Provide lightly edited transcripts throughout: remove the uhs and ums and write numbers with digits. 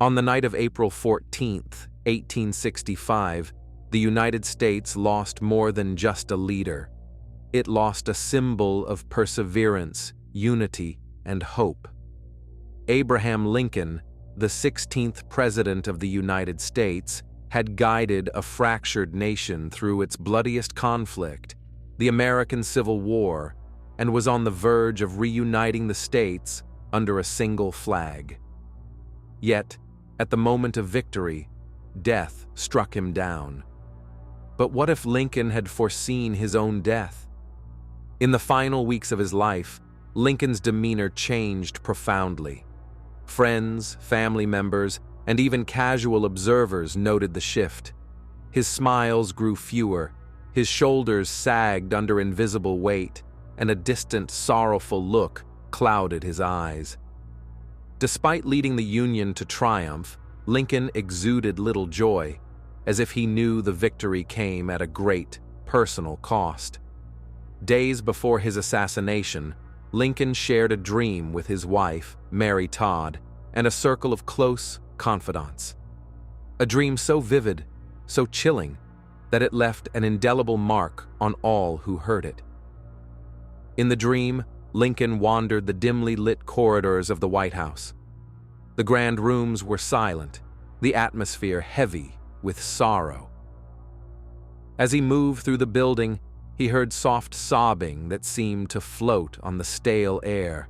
On the night of April 14th, 1865, the United States lost more than just a leader. It lost a symbol of perseverance, unity, and hope. Abraham Lincoln, the 16th President of the United States, had guided a fractured nation through its bloodiest conflict, the American Civil War, and was on the verge of reuniting the states under a single flag. Yet, at the moment of victory, death struck him down. But what if Lincoln had foreseen his own death? In the final weeks of his life, Lincoln's demeanor changed profoundly. Friends, family members, and even casual observers noted the shift. His smiles grew fewer, his shoulders sagged under invisible weight, and a distant, sorrowful look clouded his eyes. Despite leading the Union to triumph, Lincoln exuded little joy, as if he knew the victory came at a great, personal cost. Days before his assassination, Lincoln shared a dream with his wife, Mary Todd, and a circle of close confidants. A dream so vivid, so chilling, that it left an indelible mark on all who heard it. In the dream, Lincoln wandered the dimly lit corridors of the White House. The grand rooms were silent, the atmosphere heavy with sorrow. As he moved through the building, he heard soft sobbing that seemed to float on the stale air.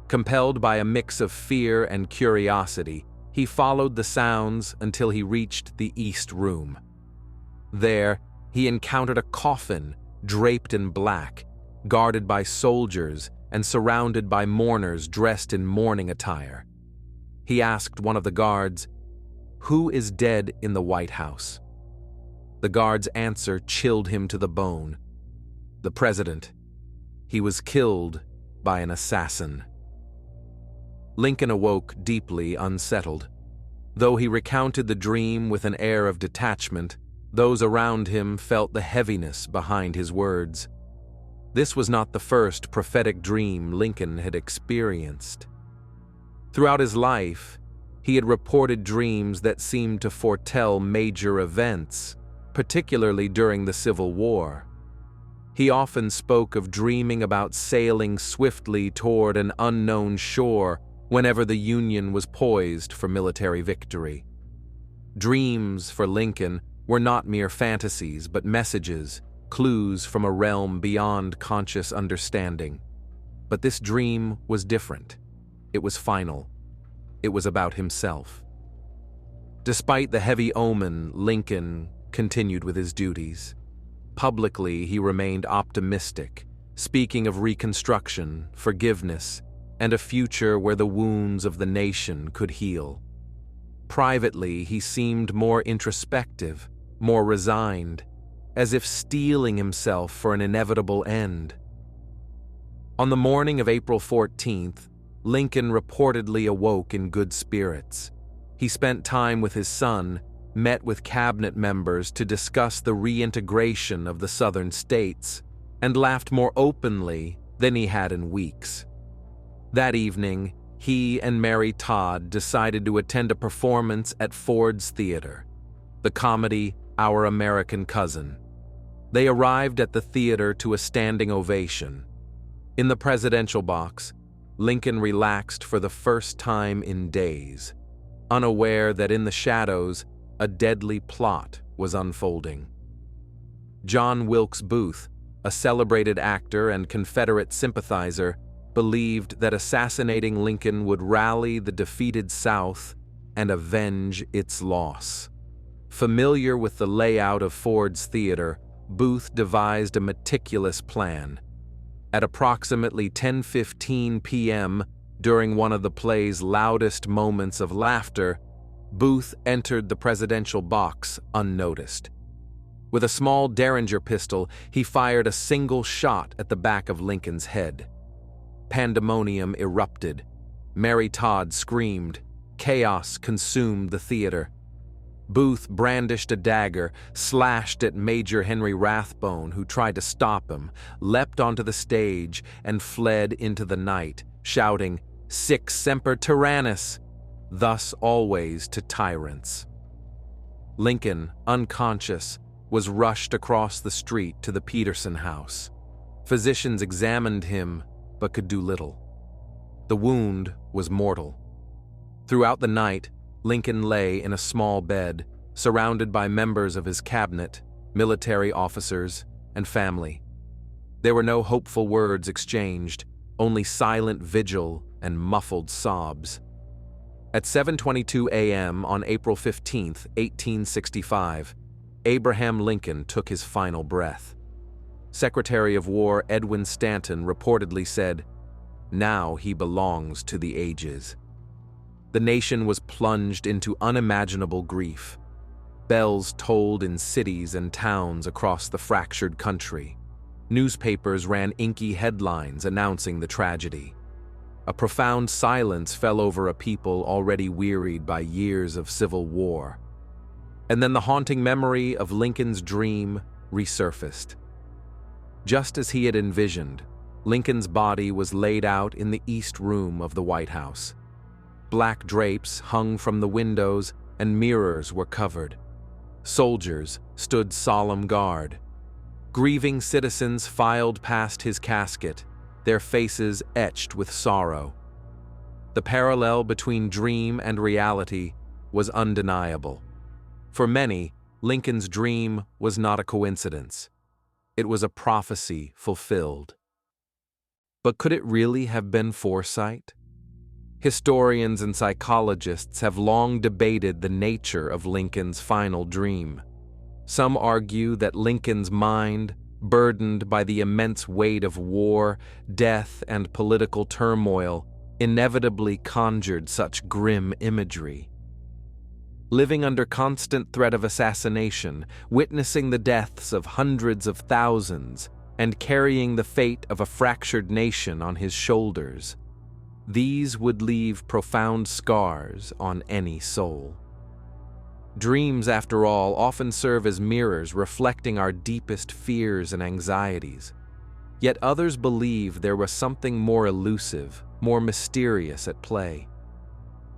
Compelled by a mix of fear and curiosity, he followed the sounds until he reached the East Room. There, he encountered a coffin draped in black, guarded by soldiers and surrounded by mourners dressed in mourning attire. He asked one of the guards, "Who is dead in the White House?" The guard's answer chilled him to the bone. The president. He was killed by an assassin. Lincoln awoke deeply unsettled. Though he recounted the dream with an air of detachment, those around him felt the heaviness behind his words. This was not the first prophetic dream Lincoln had experienced. Throughout his life, he had reported dreams that seemed to foretell major events, particularly during the Civil War. He often spoke of dreaming about sailing swiftly toward an unknown shore whenever the Union was poised for military victory. Dreams, for Lincoln, were not mere fantasies, but messages, clues from a realm beyond conscious understanding. But this dream was different. It was final. It was about himself. Despite the heavy omen, Lincoln continued with his duties. Publicly, he remained optimistic, speaking of reconstruction, forgiveness, and a future where the wounds of the nation could heal. Privately, he seemed more introspective, more resigned, as if steeling himself for an inevitable end. On the morning of April 14th, Lincoln reportedly awoke in good spirits. He spent time with his son, met with cabinet members to discuss the reintegration of the southern states, and laughed more openly than he had in weeks. That evening, he and Mary Todd decided to attend a performance at Ford's Theater, the comedy Our American Cousin. They arrived at the theater to a standing ovation. In the presidential box, Lincoln relaxed for the first time in days, unaware that in the shadows, a deadly plot was unfolding. John Wilkes Booth, a celebrated actor and Confederate sympathizer, believed that assassinating Lincoln would rally the defeated South and avenge its loss. Familiar with the layout of Ford's Theater, Booth devised a meticulous plan. At approximately 10:15 p.m., during one of the play's loudest moments of laughter, Booth entered the presidential box unnoticed. With a small Derringer pistol, he fired a single shot at the back of Lincoln's head. Pandemonium erupted. Mary Todd screamed. Chaos consumed the theater. Booth brandished a dagger, slashed at Major Henry Rathbone, who tried to stop him, leapt onto the stage, and fled into the night, shouting, "Sic semper tyrannis!" thus always to tyrants. Lincoln, unconscious, was rushed across the street to the Peterson house. Physicians examined him, but could do little. The wound was mortal. Throughout the night, Lincoln lay in a small bed, surrounded by members of his cabinet, military officers, and family. There were no hopeful words exchanged, only silent vigil and muffled sobs. At 7:22 a.m. on April 15, 1865, Abraham Lincoln took his final breath. Secretary of War Edwin Stanton reportedly said, "Now he belongs to the ages." The nation was plunged into unimaginable grief. Bells tolled in cities and towns across the fractured country. Newspapers ran inky headlines announcing the tragedy. A profound silence fell over a people already wearied by years of civil war. And then the haunting memory of Lincoln's dream resurfaced. Just as he had envisioned, Lincoln's body was laid out in the East Room of the White House. Black drapes hung from the windows and mirrors were covered. Soldiers stood solemn guard. Grieving citizens filed past his casket, their faces etched with sorrow. The parallel between dream and reality was undeniable. For many, Lincoln's dream was not a coincidence. It was a prophecy fulfilled. But could it really have been foresight? Historians and psychologists have long debated the nature of Lincoln's final dream. Some argue that Lincoln's mind, burdened by the immense weight of war, death, and political turmoil, inevitably conjured such grim imagery. Living under constant threat of assassination, witnessing the deaths of hundreds of thousands, and carrying the fate of a fractured nation on his shoulders, these would leave profound scars on any soul. Dreams, after all, often serve as mirrors reflecting our deepest fears and anxieties. Yet others believe there was something more elusive, more mysterious at play.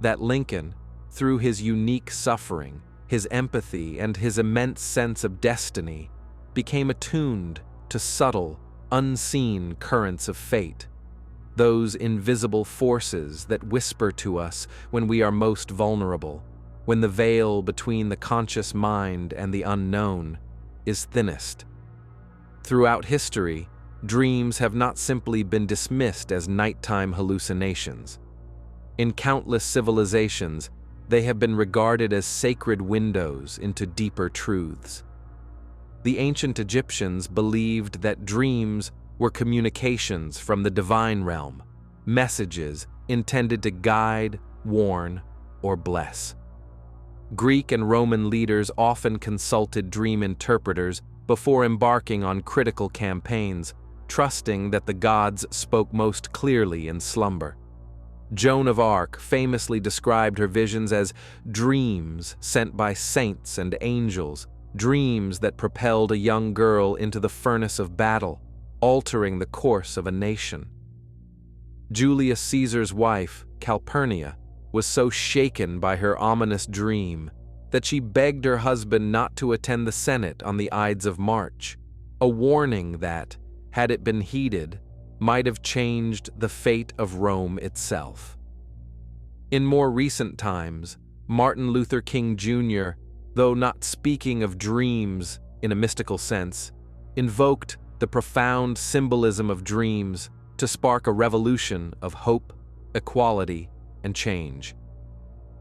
That Lincoln, through his unique suffering, his empathy, and his immense sense of destiny, became attuned to subtle, unseen currents of fate, those invisible forces that whisper to us when we are most vulnerable, when the veil between the conscious mind and the unknown is thinnest. Throughout history, dreams have not simply been dismissed as nighttime hallucinations. In countless civilizations, they have been regarded as sacred windows into deeper truths. The ancient Egyptians believed that dreams were communications from the divine realm, messages intended to guide, warn, or bless. Greek and Roman leaders often consulted dream interpreters before embarking on critical campaigns, trusting that the gods spoke most clearly in slumber. Joan of Arc famously described her visions as dreams sent by saints and angels, dreams that propelled a young girl into the furnace of battle, altering the course of a nation. Julius Caesar's wife, Calpurnia, was so shaken by her ominous dream that she begged her husband not to attend the Senate on the Ides of March, a warning that, had it been heeded, might have changed the fate of Rome itself. In more recent times, Martin Luther King Jr., though not speaking of dreams in a mystical sense, invoked the profound symbolism of dreams to spark a revolution of hope, equality, and change.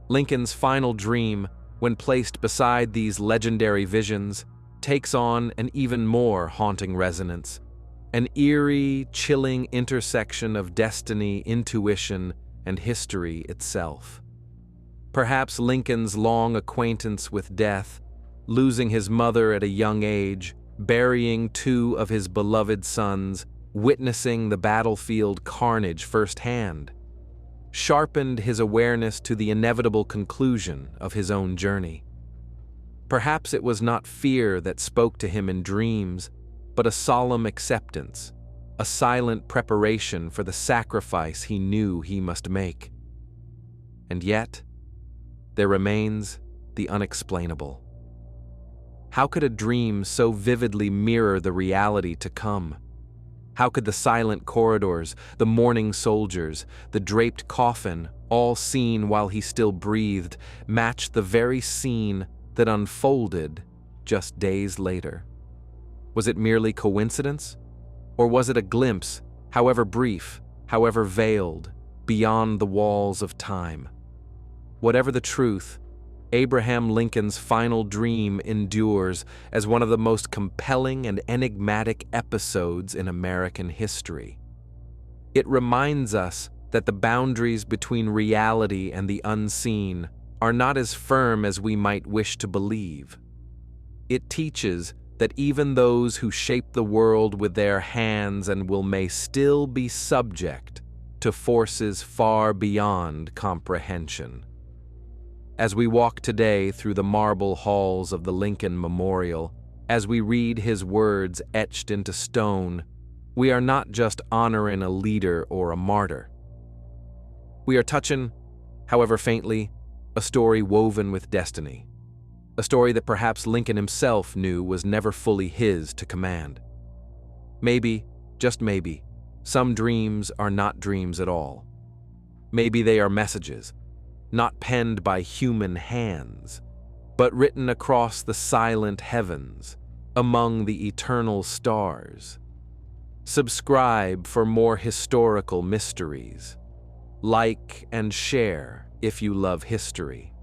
Lincoln's final dream, when placed beside these legendary visions, takes on an even more haunting resonance, an eerie, chilling intersection of destiny, intuition, and history itself. Perhaps Lincoln's long acquaintance with death, losing his mother at a young age, burying two of his beloved sons, witnessing the battlefield carnage firsthand, sharpened his awareness to the inevitable conclusion of his own journey. Perhaps it was not fear that spoke to him in dreams, but a solemn acceptance, a silent preparation for the sacrifice he knew he must make. And yet, There remains the unexplainable. How could a dream so vividly mirror the reality to come? How could the silent corridors, the mourning soldiers, the draped coffin, all seen while he still breathed, match the very scene that unfolded just days later? Was it merely coincidence? Or was it a glimpse, however brief, however veiled, beyond the walls of time? Whatever the truth, Abraham Lincoln's final dream endures as one of the most compelling and enigmatic episodes in American history. It reminds us that the boundaries between reality and the unseen are not as firm as we might wish to believe. It teaches that even those who shape the world with their hands and will may still be subject to forces far beyond comprehension. As we walk today through the marble halls of the Lincoln Memorial, as we read his words etched into stone, we are not just honoring a leader or a martyr. We are touching, however faintly, a story woven with destiny, a story that perhaps Lincoln himself knew was never fully his to command. Maybe, just maybe, some dreams are not dreams at all. Maybe they are messages, not penned by human hands, but written across the silent heavens, among the eternal stars. Subscribe for more historical mysteries. Like and share if you love history.